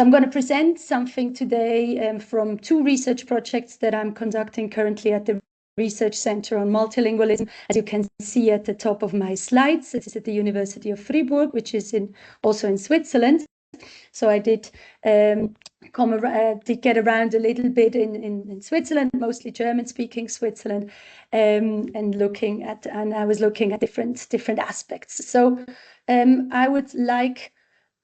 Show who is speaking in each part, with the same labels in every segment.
Speaker 1: I'm going to present something today from two research projects that I'm conducting currently at the Research Center on Multilingualism. As you can see at the top of my slides, it is at the University of Fribourg, which is also in Switzerland. So I did get around a little bit in Switzerland, mostly German-speaking Switzerland, and I was looking at different aspects. So I would like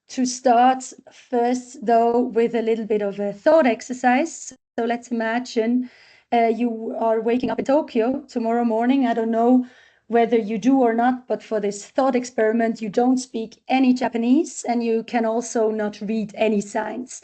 Speaker 1: to start first, though, with a little bit of a thought exercise. So let's imagine you are waking up in Tokyo tomorrow morning. I don't know whether you do or not, but for this thought experiment, you don't speak any Japanese, and you can also not read any signs.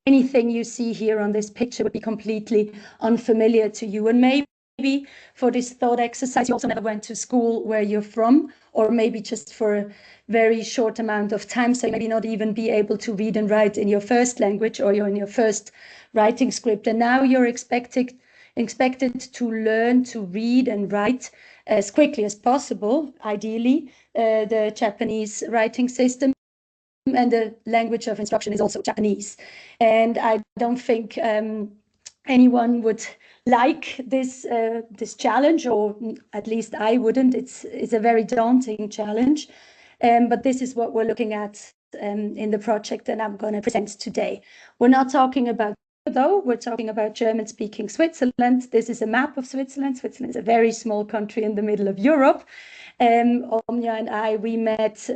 Speaker 1: Anything you see here on this picture would be completely unfamiliar to you. And maybe for this thought exercise, you also never went to school where you're from, or maybe just for a very short amount of time, so you maybe not even be able to read and write in your first language, or you're in your first writing script. And now you're expected to learn to read and write as quickly as possible, ideally, the Japanese writing system. And the language of instruction is also Japanese. And I don't think anyone would like this challenge, or at least I wouldn't. It's a very daunting challenge. But this is what we're looking at in the project that I'm going to present today. We're not talking about, though, we're talking about German-speaking Switzerland. This is a map of Switzerland. Switzerland is a very small country in the middle of Europe. Omnia and I, we met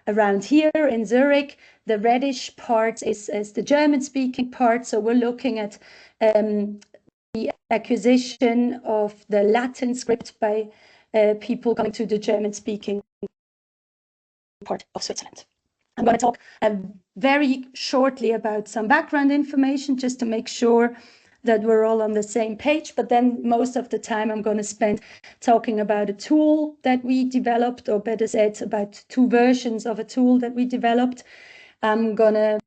Speaker 1: around here in Zurich. The reddish part is the German-speaking part. So we're looking at the acquisition of the Latin script by people coming to the German-speaking part of Switzerland. I'm going to talk very shortly about some background information just to make sure that we're all on the same page. But then most of the time I'm going to spend talking about a tool that we developed, or better said, about two versions of a tool that we developed. I'm going to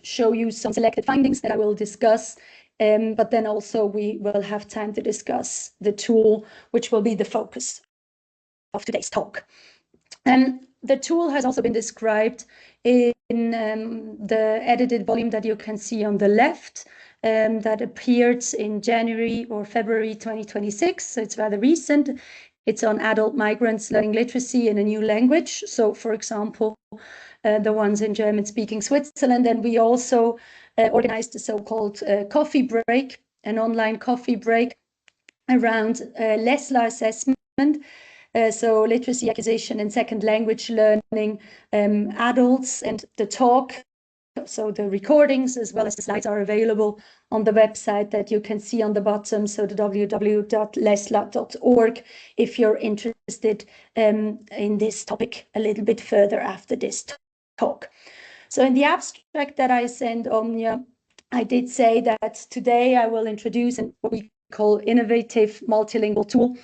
Speaker 1: show you some selected findings that I will discuss. But then also we will have time to discuss the tool, which will be the focus of today's talk. The tool has also been described in the edited volume that you can see on the left, that appeared in January or February 2026. So it's rather recent. It's on adult migrants learning literacy in a new language. So, for example, the ones in German-speaking Switzerland. And we also organized a so-called coffee break, an online coffee break around LESLA assessment. So literacy acquisition and second language learning, adults, and the talk. So the recordings as well as the slides are available on the website that you can see on the bottom. So the www.lesla.org if you're interested in this topic a little bit further after this talk. So in the abstract that I sent Omnia, I did say that today I will introduce what we call innovative multilingual tool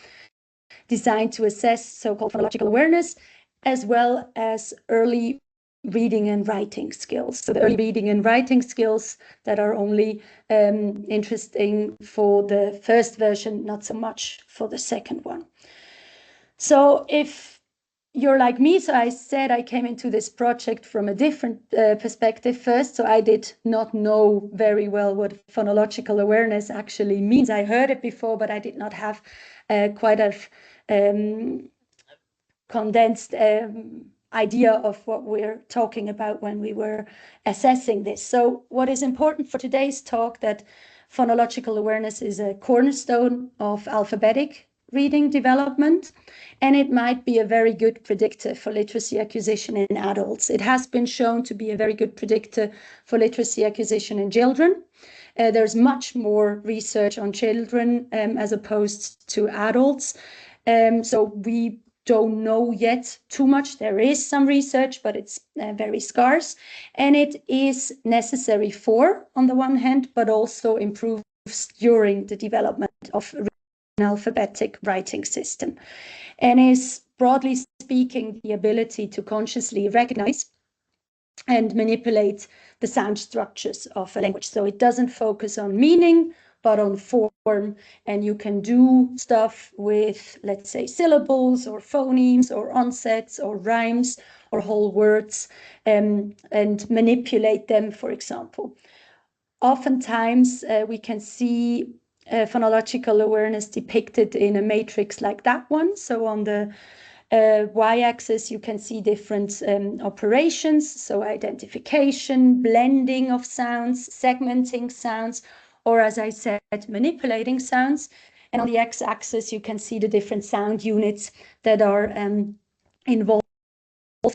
Speaker 1: designed to assess so-called phonological awareness, as well as early reading and writing skills. So the early reading and writing skills that are only interesting for the first version, not so much for the second one. So if you're like me, so I said I came into this project from a different perspective first. So I did not know very well what phonological awareness actually means. I heard it before, but I did not have quite a condensed idea of what we're talking about when we were assessing this. So what is important for today's talk, that phonological awareness is a cornerstone of alphabetic reading development, and it might be a very good predictor for literacy acquisition in adults. It has been shown to be a very good predictor for literacy acquisition in children. There's much more research on children as opposed to adults. So we don't know yet too much. There is some research, but it's very scarce. And it is necessary for, on the one hand, but also improves during the development of an alphabetic writing system. And is, broadly speaking, the ability to consciously recognize and manipulate the sound structures of a language. So it doesn't focus on meaning, but on form. And you can do stuff with, let's say, syllables or phonemes or onsets or rhymes or whole words and manipulate them, for example. Oftentimes, we can see phonological awareness depicted in a matrix like that one. So on the y-axis, you can see different operations, so identification, blending of sounds, segmenting sounds, or as I said, manipulating sounds. And on the x-axis, you can see the different sound units that are involved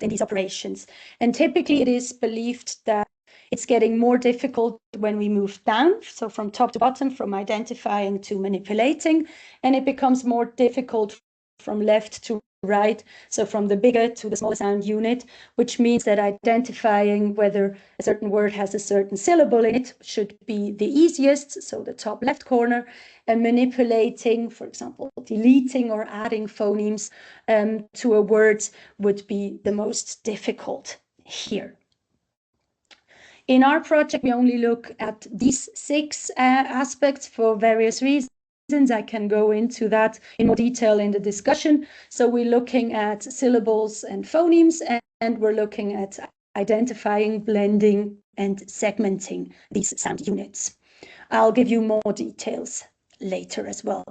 Speaker 1: in these operations. And typically, it is believed that it's getting more difficult when we move down, so from top to bottom, from identifying to manipulating, and it becomes more difficult from left to right, so from the bigger to the smaller sound unit, which means that identifying whether a certain word has a certain syllable in it should be the easiest, so the top left corner, and manipulating, for example, deleting or adding phonemes to a word would be the most difficult here. In our project, we only look at these 6 aspects for various reasons. I can go into that in more detail in the discussion. So we're looking at syllables and phonemes, and we're looking at identifying, blending, and segmenting these sound units. I'll give you more details later as well.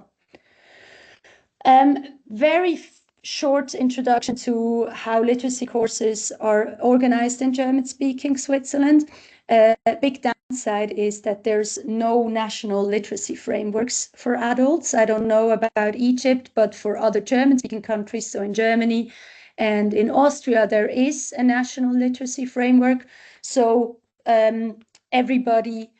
Speaker 1: Very short introduction to how literacy courses are organized in German-speaking Switzerland. A big downside is that there's no national literacy frameworks for adults. I don't know about Egypt, but for other German-speaking countries, so in Germany and in Austria, there is a national literacy framework. So everybody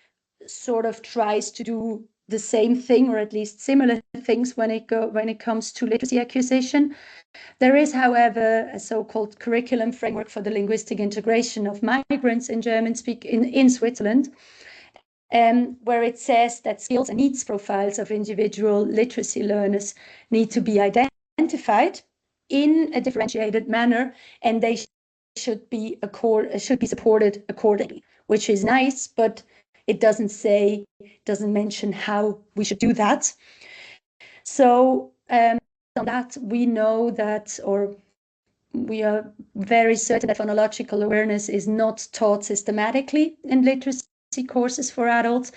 Speaker 1: sort of tries to do the same thing, or at least similar things when it comes to literacy acquisition. There is, however, a so-called curriculum framework for the linguistic integration of migrants in in Switzerland, where it says that skills and needs profiles of individual literacy learners need to be identified in a differentiated manner, and they should be supported accordingly, which is nice, but it doesn't mention how we should do that. So on that, we know that, or we are very certain that phonological awareness is not taught systematically in literacy courses for adults,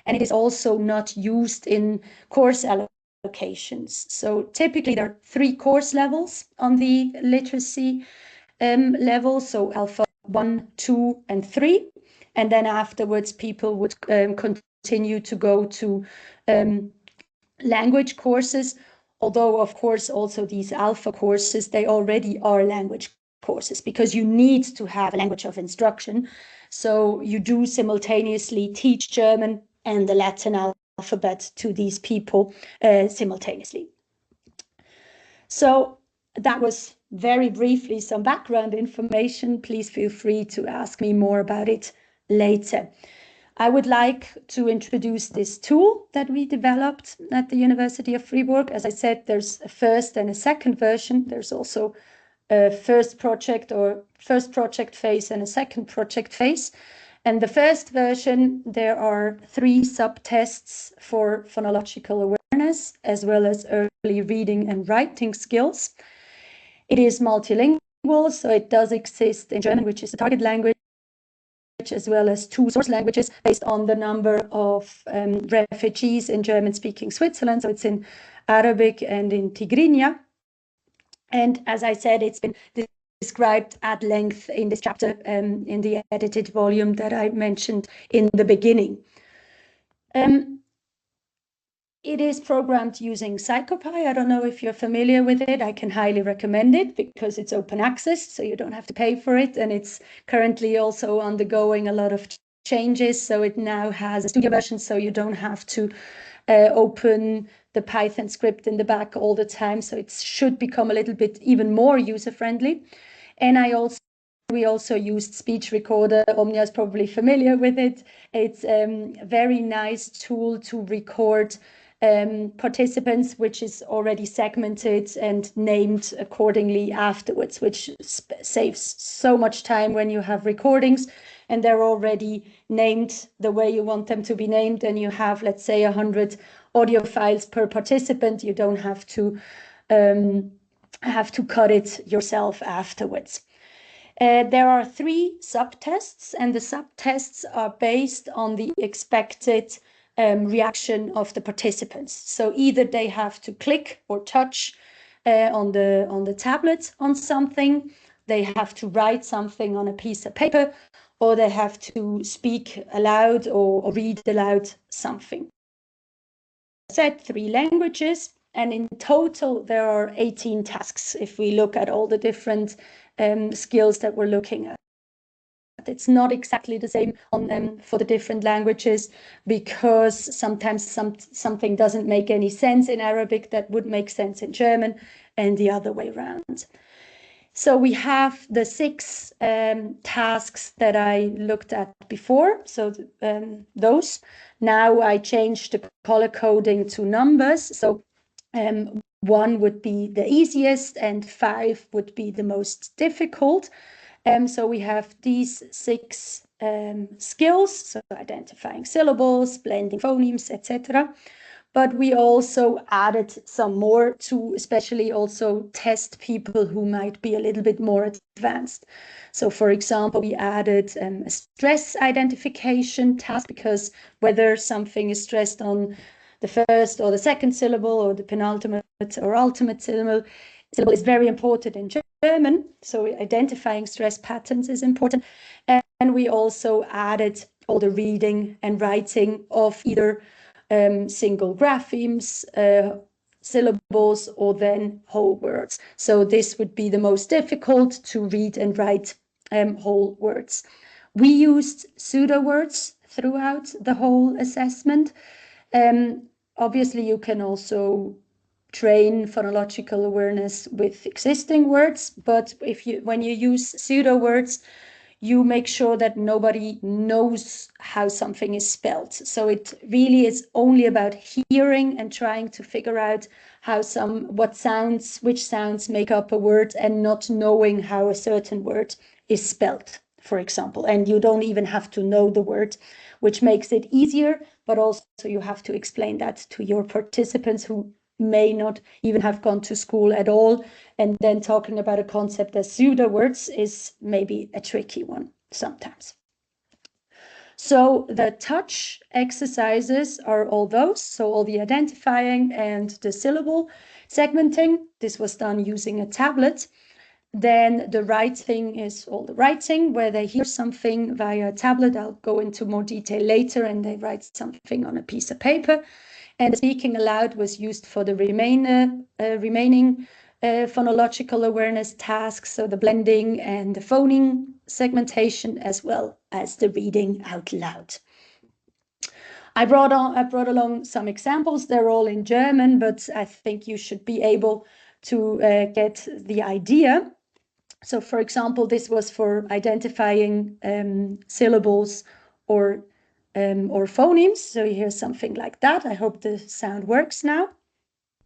Speaker 1: and it is also not used in course allocations. So typically there are 3 course levels on the literacy level, so Alpha 1, 2, and 3. And then afterwards, people would continue to go to language courses, although, of course, also these alpha courses, they already are language courses because you need to have a language of instruction. So you do simultaneously teach German and the Latin alphabet to these people simultaneously. So that was very briefly some background information. Please feel free to ask me more about it later. I would like to introduce this tool that we developed at the University of Fribourg. As I said, there's a first and a second version. There's also a first project phase and a second project phase. And the first version, there are 3 subtests for phonological awareness, as well as early reading and writing skills. It is multilingual, so it does exist in German, which is the target language, as well as 2 source languages based on the number of refugees in German-speaking Switzerland. So it's in Arabic and in Tigrinya. And as I said, it's been described at length in this chapter in the edited volume that I mentioned in the beginning. It is programmed using PsychoPy. I don't know if you're familiar with it. I can highly recommend it because it's open access, so you don't have to pay for it. And it's currently also undergoing a lot of changes. So it now has a studio version, so you don't have to open the Python script in the back all the time. So it should become a little bit even more user-friendly. And we also used speech recorder. Omnia is probably familiar with it. It's a very nice tool to record participants, which is already segmented and named accordingly afterwards, which saves so much time when you have recordings and they're already named the way you want them to be named, and you have, let's say, 100 audio files per participant. You don't have to cut it yourself afterwards. There are 3 subtests, and the subtests are based on the expected reaction of the participants. So either they have to click or touch on the tablet on something, they have to write something on a piece of paper, or they have to speak aloud or read aloud something. I said 3 languages, and in total there are 18 tasks if we look at all the different skills that we're looking at. It's not exactly the same on for the different languages, because sometimes something doesn't make any sense in Arabic that would make sense in German, and the other way around. So we have the 6 tasks that I looked at before. So those. Now I changed the color coding to numbers. So 1 would be the easiest and 5 would be the most difficult. So we have these 6 skills, so identifying syllables, blending phonemes, etc. But we also added some more to especially also test people who might be a little bit more advanced. So for example, we added a stress identification task, because whether something is stressed on the first or the second syllable or the penultimate or ultimate syllable is very important in German. So identifying stress patterns is important. And we also added all the reading and writing of either single graphemes, syllables, or then whole words. So this would be the most difficult, to read and write whole words. We used pseudowords throughout the whole assessment. Obviously, you can also train phonological awareness with existing words, but when you use pseudowords, you make sure that nobody knows how something is spelled. So it really is only about hearing and trying to figure out which sounds make up a word, and not knowing how a certain word is spelled, for example. And you don't even have to know the word, which makes it easier, but also you have to explain that to your participants who may not even have gone to school at all, and then talking about a concept as pseudowords is maybe a tricky one sometimes. So the touch exercises are all those, so all the identifying and the syllable segmenting. This was done using a tablet. Then the writing is all the writing, where they hear something via a tablet. I'll go into more detail later, and they write something on a piece of paper. And the speaking aloud was used for the remaining phonological awareness tasks, so the blending and the phoneme segmentation, as well as the reading out loud. I brought along some examples. They're all in German, but I think you should be able to get the idea. So, for example, this was for identifying syllables or phonemes. So you hear something like that. I hope the sound works now.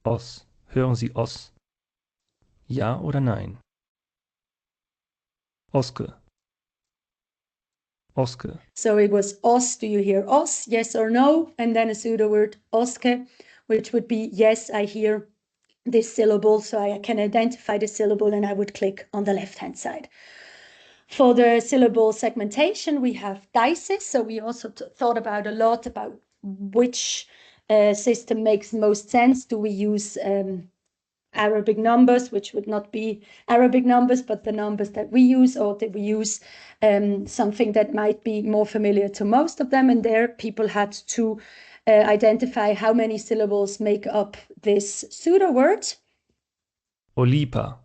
Speaker 2: Os. Hören Sie Os? Ja oder nein? Oske. Oske.
Speaker 1: So it was os. Do you hear os? Yes or no? And then a pseudo word oske, which would be yes, I hear this syllable, so I can identify the syllable, and I would click on the left-hand side. For the syllable segmentation, we have dices. So we also thought about a lot about which system makes most sense. Do we use Arabic numbers, which would not be Arabic numbers, but the numbers that we use, or did we use something that might be more familiar to most of them? And there people had to identify how many syllables make up this pseudo word.
Speaker 2: Olipa.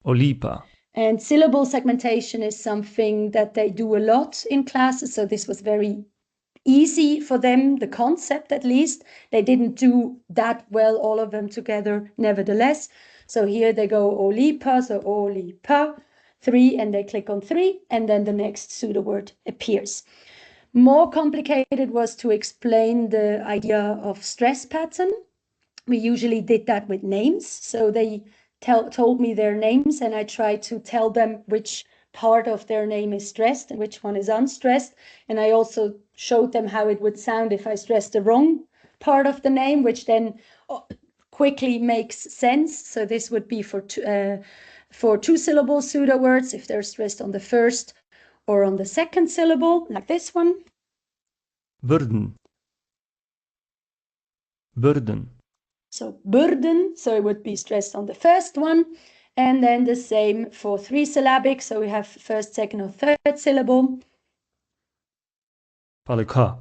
Speaker 2: Olipa.
Speaker 1: And syllable segmentation is something that they do a lot in classes. So this was very easy for them, the concept at least. They didn't do that well, all of them together, nevertheless. So here they go olipa, so olipa, 3, and they click on 3, and then the next pseudo word appears. More complicated was to explain the idea of stress pattern. We usually did that with names. So they told me their names, and I tried to tell them which part of their name is stressed and which one is unstressed. And I also showed them how it would sound if I stressed the wrong part of the name, which then quickly makes sense. So this would be for for two-syllable pseudowords, if they're stressed on the first or on the second syllable, like this one.
Speaker 2: Burden. Burden.
Speaker 1: So burden, so it would be stressed on the first one. And then the same for three-syllabic, so we have first, second, or third syllable.
Speaker 2: Palika.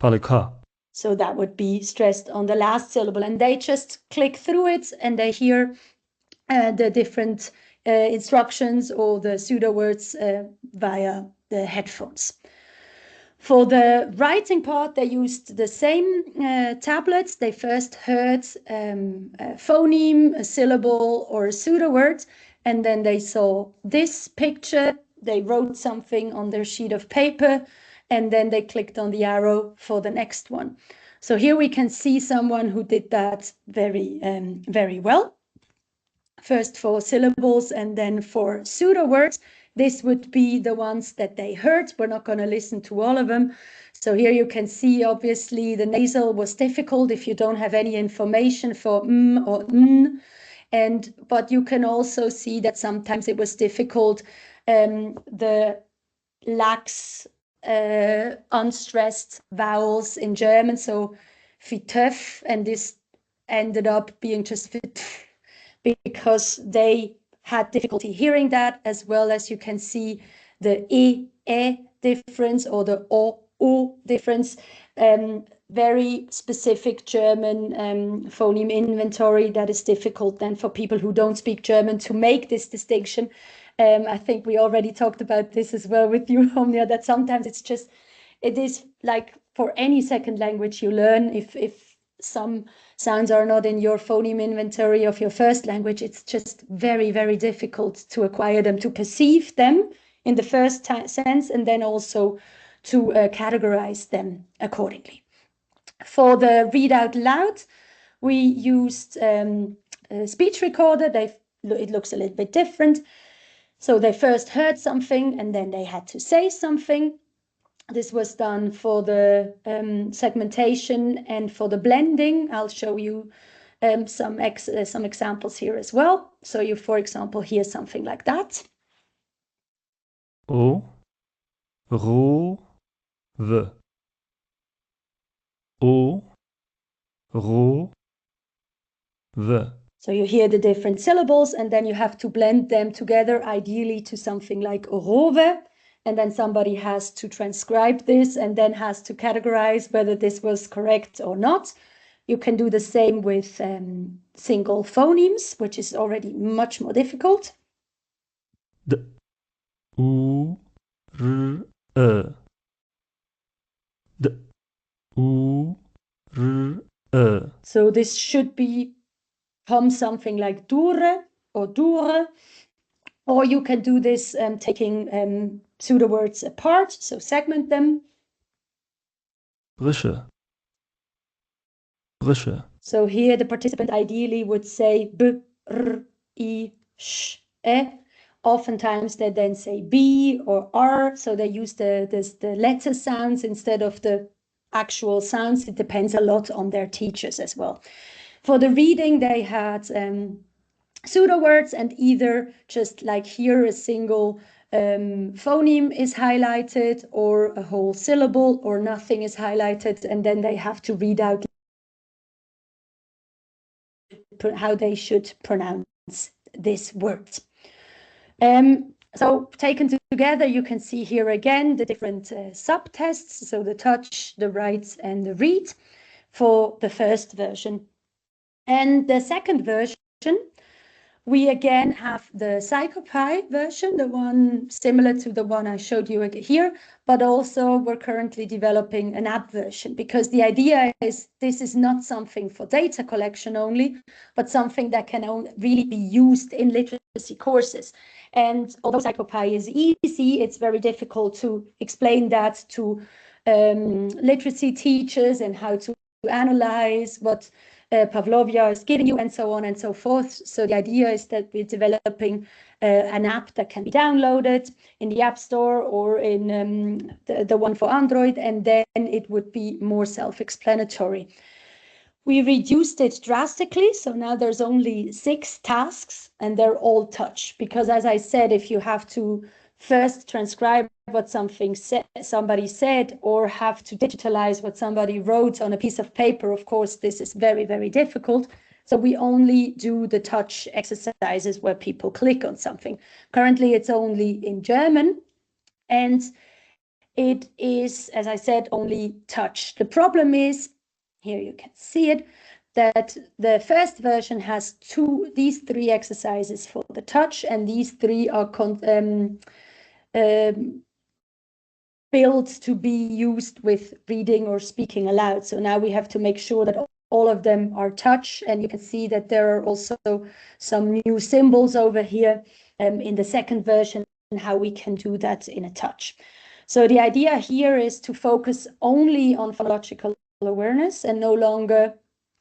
Speaker 2: Palika.
Speaker 1: So that would be stressed on the last syllable. And they just click through it and they hear the different instructions or the pseudowords via the headphones. For the writing part, they used the same tablets. They first heard a phoneme, a syllable, or a pseudoword, and then they saw this picture. They wrote something on their sheet of paper, and then they clicked on the arrow for the next one. So here we can see someone who did that very, very well. First for syllables and then for pseudowords. This would be the ones that they heard. We're not going to listen to all of them. So here you can see, obviously, the nasal was difficult if you don't have any information for or n. But you can also see that sometimes it was difficult. The lax, unstressed vowels in German. So fitöf, and this ended up being just fitöf, because they had difficulty hearing that, as well as you can see the e difference or the o difference. Very specific German phoneme inventory that is difficult then for people who don't speak German to make this distinction. I think we already talked about this as well with you, Omnia, that sometimes it is like for any second language you learn, if some sounds are not in your phoneme inventory of your first language, it's just very, very difficult to acquire them, to perceive them in the first sense, and then also to categorize them accordingly. For the read out loud, we used a speech recorder. It looks a little bit different. So they first heard something and then they had to say something. This was done for the segmentation and for the blending. I'll show you some examples here as well. So you, for example, hear something like that.
Speaker 2: O. Ro. V. O. Ro. V.
Speaker 1: So you hear the different syllables and then you have to blend them together, ideally to something like rove. And then somebody has to transcribe this and then has to categorize whether this was correct or not. You can do the same with single phonemes, which is already much more difficult.
Speaker 2: D. U. R. E. D. U. R. E.
Speaker 1: So this should become something like dure or dure. Or you can do this taking pseudowords apart, so segment them.
Speaker 2: Brische. Brische.
Speaker 1: So here the participant ideally would say b, r, I, sh, e. Oftentimes they then say b or r, so they use the letter sounds instead of the actual sounds. It depends a lot on their teachers as well. For the reading, they had pseudowords, and either just like here a single phoneme is highlighted, or a whole syllable, or nothing is highlighted, and then they have to read out how they should pronounce this word. So taken together, you can see here again the different subtests, so the touch, the write, and the read for the first version. And the second version, we again have the PsychoPy version, the one similar to the one I showed you here, but also we're currently developing an app version, because the idea is this is not something for data collection only, but something that can really be used in literacy courses. And although PsychoPy is easy, it's very difficult to explain that to literacy teachers and how to analyze what Pavlovia is giving you and so on and so forth. So the idea is that we're developing an app that can be downloaded in the App Store or in the one for Android, and then it would be more self-explanatory. We reduced it drastically, so now there's only 6 tasks and they're all touch, because as I said, if you have to first transcribe what somebody said or have to digitalize what somebody wrote on a piece of paper, of course, this is very, very difficult. So we only do the touch exercises where people click on something. Currently, it's only in German, and it is, as I said, only touch. The problem is, here you can see it, that the first version has these 3 exercises for the touch, and these 3 are built to be used with reading or speaking aloud. So now we have to make sure that all of them are touch, and you can see that there are also some new symbols over here in the second version, and how we can do that in a touch. So the idea here is to focus only on phonological awareness and no longer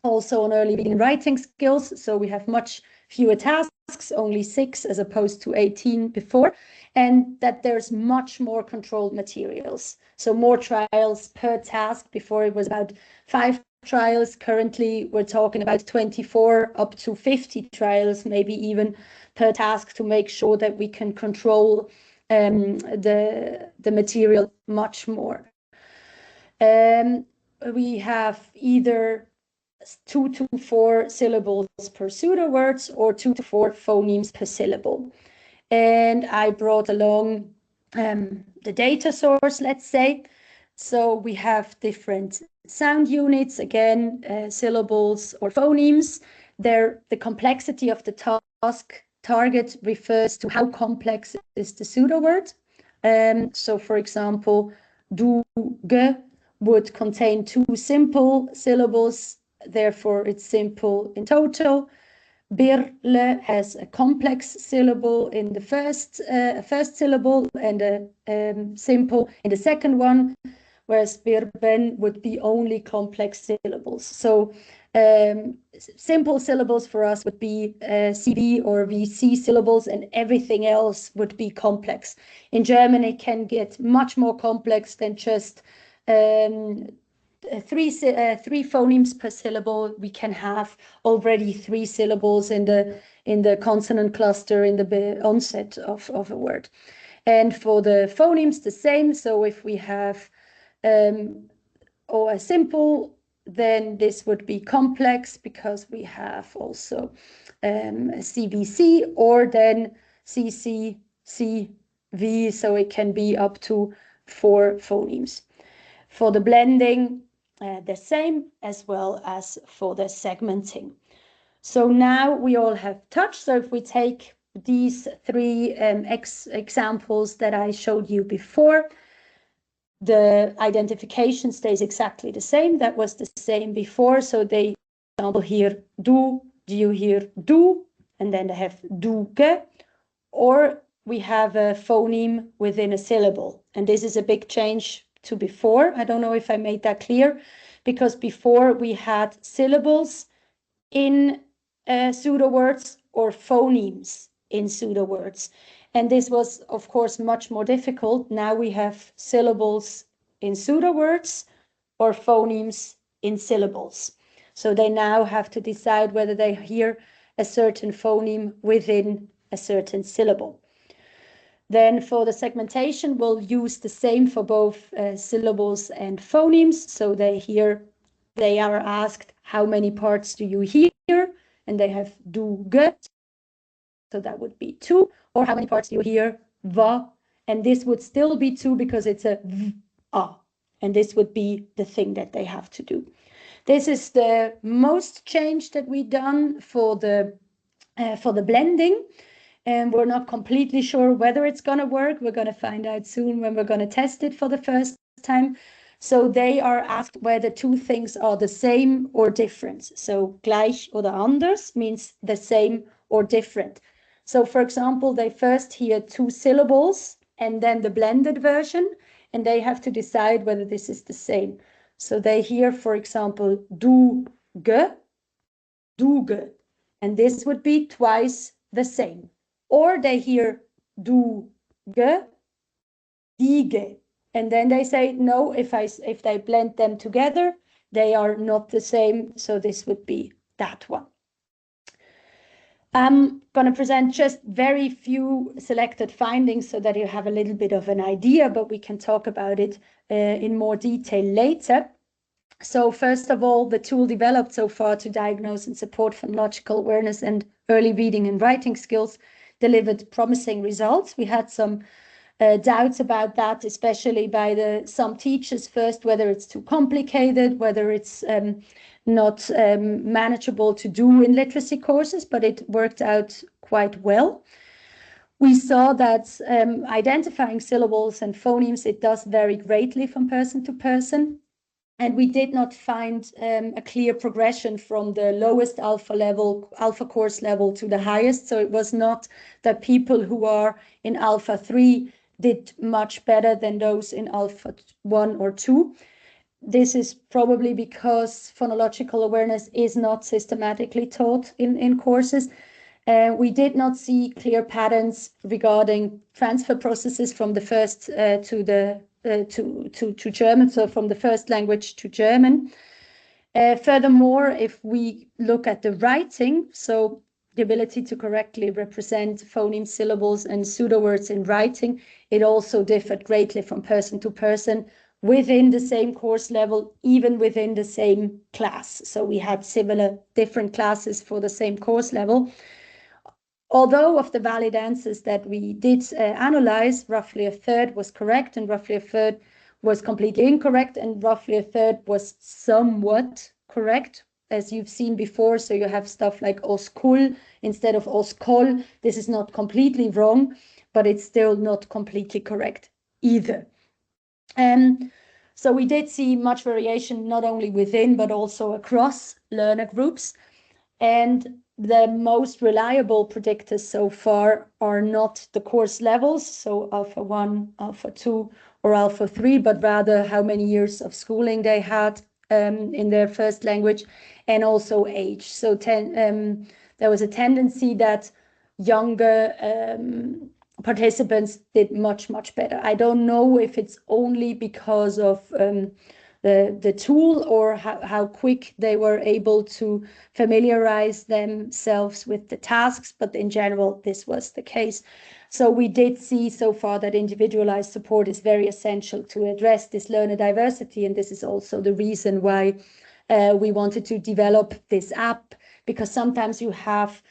Speaker 1: also on early reading and writing skills. So we have much fewer tasks, only 6 as opposed to 18 before, and that there's much more controlled materials. So more trials per task. Before it was about 5 trials. Currently, we're talking about 24 up to 50 trials, maybe even per task, to make sure that we can control the material much more. We have either 2 to 4 syllables per pseudowords or 2 to 4 phonemes per syllable. And I brought along the data source, let's say. So we have different sound units, again, syllables or phonemes. The complexity of the task target refers to how complex is the pseudoword. So, for example, du, ge would contain 2 simple syllables, therefore it's simple in total. Birle has a complex syllable in the first syllable and a simple in the second one, whereas birben would be only complex syllables. So simple syllables for us would be CV or VC syllables, and everything else would be complex. In German, it can get much more complex than just 3 phonemes per syllable. We can have already 3 syllables in the consonant cluster in the onset of a word. And for the phonemes, the same. So if we have a simple, then this would be complex, because we have also CVC, or then CC, CV, so it can be up to 4 phonemes. For the blending, the same, as well as for the segmenting. So now we all have touch. So if we take these 3 examples that I showed you before, the identification stays exactly the same. That was the same before. So they, for example, here do you hear do, and then they have duge, or we have a phoneme within a syllable. And this is a big change to before. I don't know if I made that clear, because before we had syllables in pseudowords or phonemes in pseudowords. And this was, of course, much more difficult. Now we have syllables in pseudowords or phonemes in syllables. So they now have to decide whether they hear a certain phoneme within a certain syllable. Then for the segmentation, we'll use the same for both syllables and phonemes. So they are asked, how many parts do you hear? And they have du, ge, so that would be 2. Or how many parts do you hear? Va, and this would still be 2 because it's a v, a. And this would be the thing that they have to do. This is the most change that we've done for the blending. And we're not completely sure whether it's going to work. We're going to find out soon when we're going to test it for the first time. So they are asked whether 2 things are the same or different. So gleich oder anders means the same or different. So for example, they first hear 2 syllables and then the blended version, and they have to decide whether this is the same. So they hear, for example, du, ge, and this would be twice the same. Or they hear du, ge, die, and then they say, no, if they blend them together, they are not the same. So this would be that one. I'm going to present just very few selected findings so that you have a little bit of an idea, but we can talk about it in more detail later. So first of all, the tool developed so far to diagnose and support phonological awareness and early reading and writing skills delivered promising results. We had some doubts about that, especially by some teachers first, whether it's too complicated, whether it's not manageable to do in literacy courses, but it worked out quite well. We saw that identifying syllables and phonemes, it does vary greatly from person to person. And we did not find a clear progression from the lowest alpha course level to the highest. So it was not that people who are in alpha 3 did much better than those in alpha 1 or 2. This is probably because phonological awareness is not systematically taught in courses. We did not see clear patterns regarding transfer processes from the first to German, so from the first language to German. Furthermore, if we look at the writing, so the ability to correctly represent phoneme syllables and pseudowords in writing, it also differed greatly from person to person within the same course level, even within the same class. So we had similar different classes for the same course level. Although of the valid answers that we did analyze, roughly a third was correct and roughly a third was completely incorrect and roughly a third was somewhat correct, as you've seen before. So you have stuff like oskul instead of oskol. This is not completely wrong, but it's still not completely correct either. So we did see much variation, not only within, but also across learner groups. And the most reliable predictors so far are not the course levels, so alpha 1, alpha 2, or alpha 3, but rather how many years of schooling they had in their first language, and also age. So there was a tendency that younger participants did much, much better. I don't know if it's only because of the tool or how quick they were able to familiarize themselves with the tasks, but in general, this was the case. So we did see so far that individualized support is very essential to address this learner diversity, and this is also the reason why we wanted to develop this app, because sometimes you have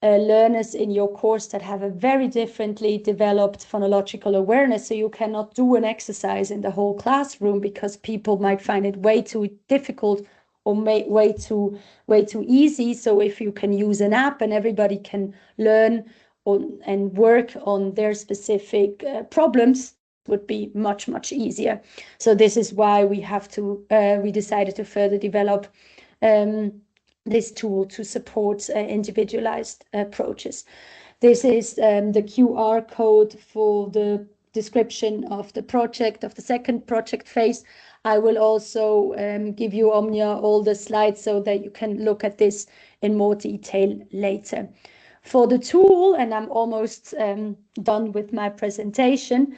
Speaker 1: learners in your course that have a very differently developed phonological awareness. So you cannot do an exercise in the whole classroom because people might find it way too difficult or way too easy. So if you can use an app and everybody can learn and work on their specific problems, would be much, much easier. So this is why we decided to further develop this tool to support individualized approaches. This is the QR code for the description of the project, of the second project phase. I will also give you, Omnia, all the slides so that you can look at this in more detail later. For the tool, and I'm almost done with my presentation,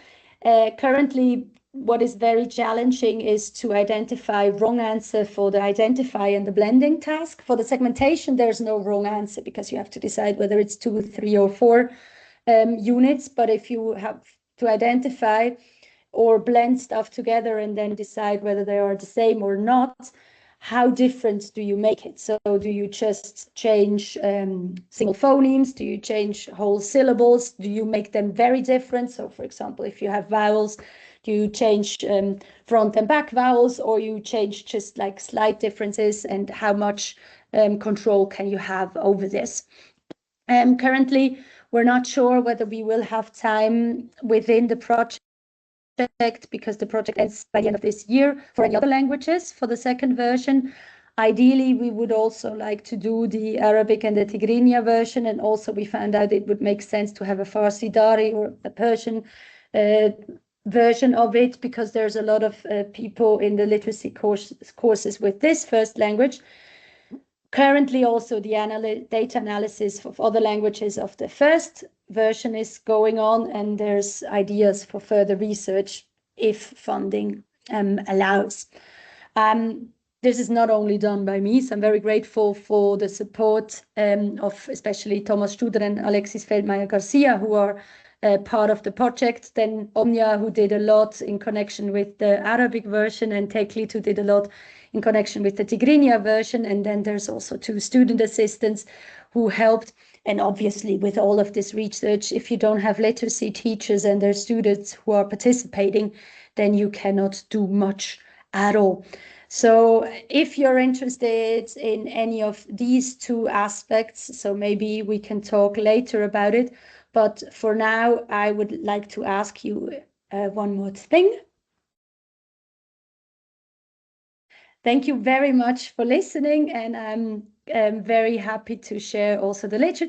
Speaker 1: currently what is very challenging is to identify wrong answer for the identify and the blending task. For the segmentation, there's no wrong answer because you have to decide whether it's 2, 3, or 4 units. But if you have to identify or blend stuff together and then decide whether they are the same or not, how different do you make it? So do you just change single phonemes? Do you change whole syllables? Do you make them very different? So for example, if you have vowels, do you change front and back vowels, or you change just like slight differences, and how much control can you have over this? Currently, we're not sure whether we will have time within the project, because the project ends by the end of this year, for any other languages for the second version. Ideally, we would also like to do the Arabic and the Tigrinya version, and also we found out it would make sense to have a Farsi Dari or a Persian version of it, because there's a lot of people in the literacy courses with this first language. Currently, also the data analysis of other languages of the first version is going on, and there's ideas for further research if funding allows. this is not only done by me, so I'm very grateful for the support of especially Thomas Studer and Alexis Feldmeyer-Garcia, who are part of the project. Then Omnia, who did a lot in connection with the Arabic version, and Teklit, who did a lot in connection with the Tigrinya version. And then there's also 2 student assistants who helped. And obviously, with all of this research, if you don't have literacy teachers and their students who are participating, then you cannot do much at all. So if you're interested in any of these 2 aspects, so maybe we can talk later about it. But for now, I would like to ask you one more thing. Thank you very much for listening, and I'm very happy to share also the literature